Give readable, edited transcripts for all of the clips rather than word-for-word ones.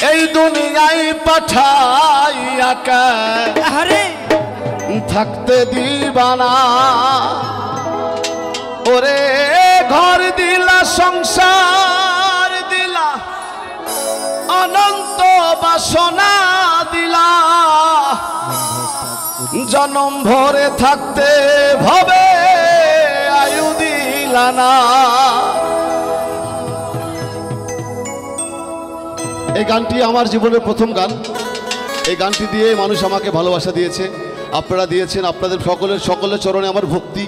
এই দুনিয়ায় পাঠাইয়া আরে থাকতে দিবানা ওরে ঘর দিলা সংসার দিলা অনন্ত বাসনা দিলা জনম ভরে থাকতে ভবে আয়ু দিলা না। এই গানটি আমার জীবনের প্রথম গান। এই গানটি দিয়ে মানুষ আমাকে ভালোবাসা দিয়েছে, আপনারা দিয়েছেন। আপনাদের সকলের চরণে আমার ভক্তি।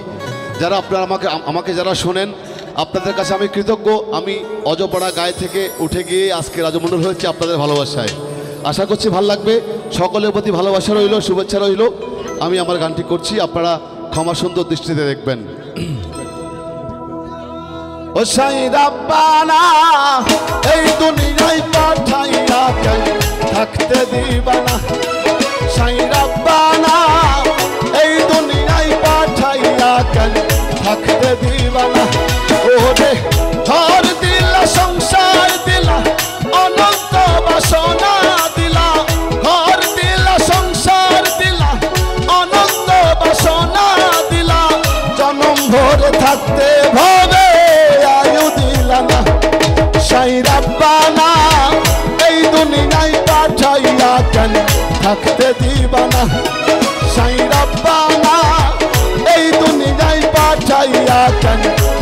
যারা আপনারা আমাকে যারা শোনেন, আপনাদের কাছে আমি কৃতজ্ঞ। আমি অজপাড়া গায়ে থেকে উঠে গিয়ে আজকে রাজমণ্ডল হয়েছে আপনাদের ভালোবাসায়। আশা করছি ভালো লাগবে। সকলের প্রতি ভালোবাসা রইল, শুভেচ্ছা রইল। আমি আমার গানটি করছি, আপনারা ক্ষমা সুন্দর দৃষ্টিতে দেখবেন। ও সাই রাব্বানা এই দুনিয়ায় পাঠাইয়া থাকতে দিবানা। সাই রাব্বানা এই দুনিয়ায় পাঠাইয়া থাকতে দিবানা। ওরে ঘর দিলা সংসার দিলা অনন্ত বাসনা দিলা। ঘর দিলা সংসার দিলা অনন্ত বাসনা দিলা জনম ভরে থাকতে ভবে আয়ু দিলা না। সাই রাব্বানা এই দুনিয়ায় পাঠাইয়া থাকতে দিবানা। সাই রাব্বানা এই দুনিয়ায় পাঠাইয়া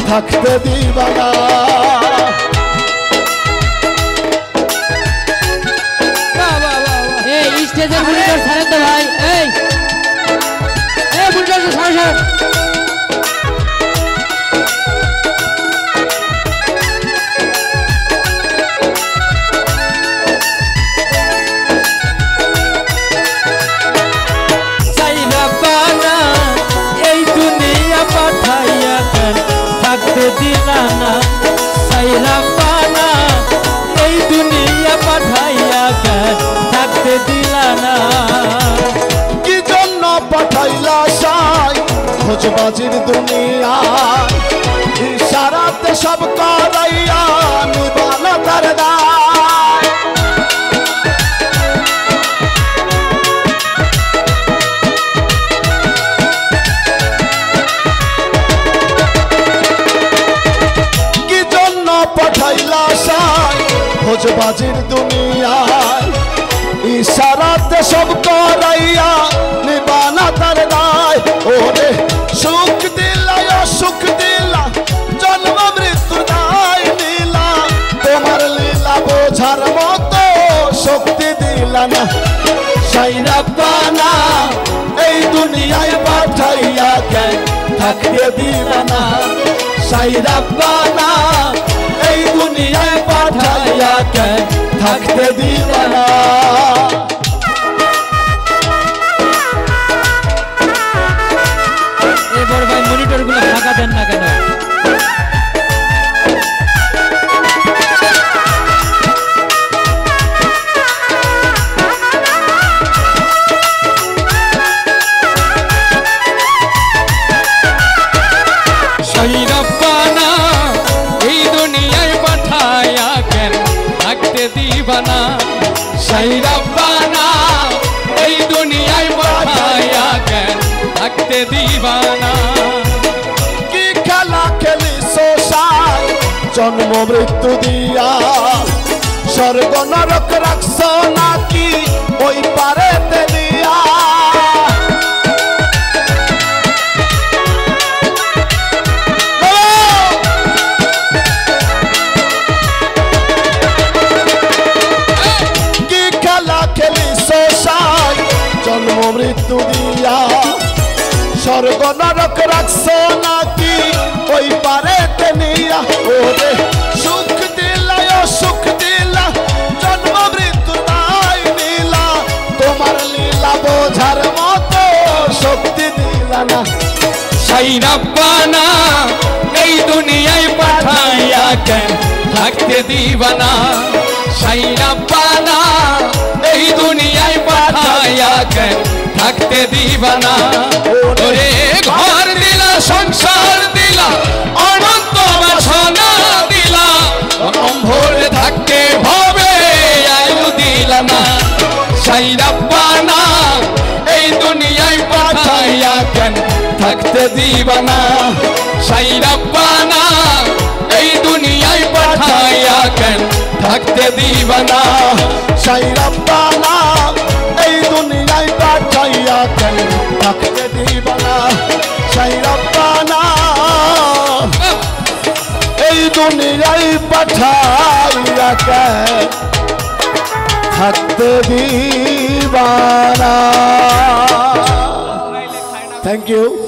থাকতে দিবানা। এই স্টেজের মনিটর ছাড়েন তো ভাই। এই মনিটর ছাড়। এই দুনিয়া পাঠাইয়া থাকতে দিলা না। সাই রাব্বানা এই দুনিয়া পাঠাইয়া থাকতে দিলা না। কি জন্য পাঠাইলা সাই খোঁজবাজির দুনিয়া। ইশারাতে সব করাইয়া নিবানা তার দায়। কি জন্য পাঠাইলা সাই খোঁজবাজির দুনিয়ায়। ইশারাতে সব করাইয়া নিবানা তার দায়। ওরে সুখ দিলা অসুখ দিলা জন্ম মৃত্যুর দায় নীলা। তোমার লীলা বোঝার মতো শক্তি দিলা না। সাই রাব্বানা এই দুনিয়ায় পাঠাইয়া থাকতে দিলা না। সাই রাব্বানা এই দুনিয়ায় পাঠাইয়া থাকতে দিলা না। এবার ভাই মনিটর গুলো ফাঁকা দেন না কেন? সাই রাব্বানা এই দুনিয়ায় পাঠাইয়া থাকতে দিবানা। সাই রাব্বানা এই দুনিয়ায় পাঠাইয়া থাকতে দিবানা। কি খেলা খেলিছো সাই জন্ম মৃত্যু দিয়া। স্বর্গ নরক রাখছো নাকি ওই পারেতে দিয়া। কি খেলা খেলিছো সাই জন্ম মৃত্যু দিয়া। স্বর্গ নরক রাখছো নাকি ওই পারেতে নিয়া। ওরে সুখ দিলা অসুখ দিলা জন্ম মৃত্যু দায় নীলা। তোমার লীলা বোঝার মতো শক্তি দিলা না। সাই রাব্বানা এই দুনিয়ায় পাঠাইয়া থাকতে দিবানা। সাই রাব্বানা এই দুনিয়ায় পাঠাইয়া থাকতে দিবানা। ওরে ঘর দিলা সংসার দিলা অনন্ত বাসনা দিলা জনম ভরে থাকতে হবে আয়ু দিলা। থাকতে দিবা না সাই রব্বানা এই দুনিয়ায় পাঠাইয়া কেন থাকতে দিবা না সাই রব্বানা এই দুনিয়ায় পাঠাইয়া কেন থাকতে দিবা না সাই রব্বানা এই দুনিয়ায় পাঠাইয়া কেন থাকতে দিবা না। Thank you.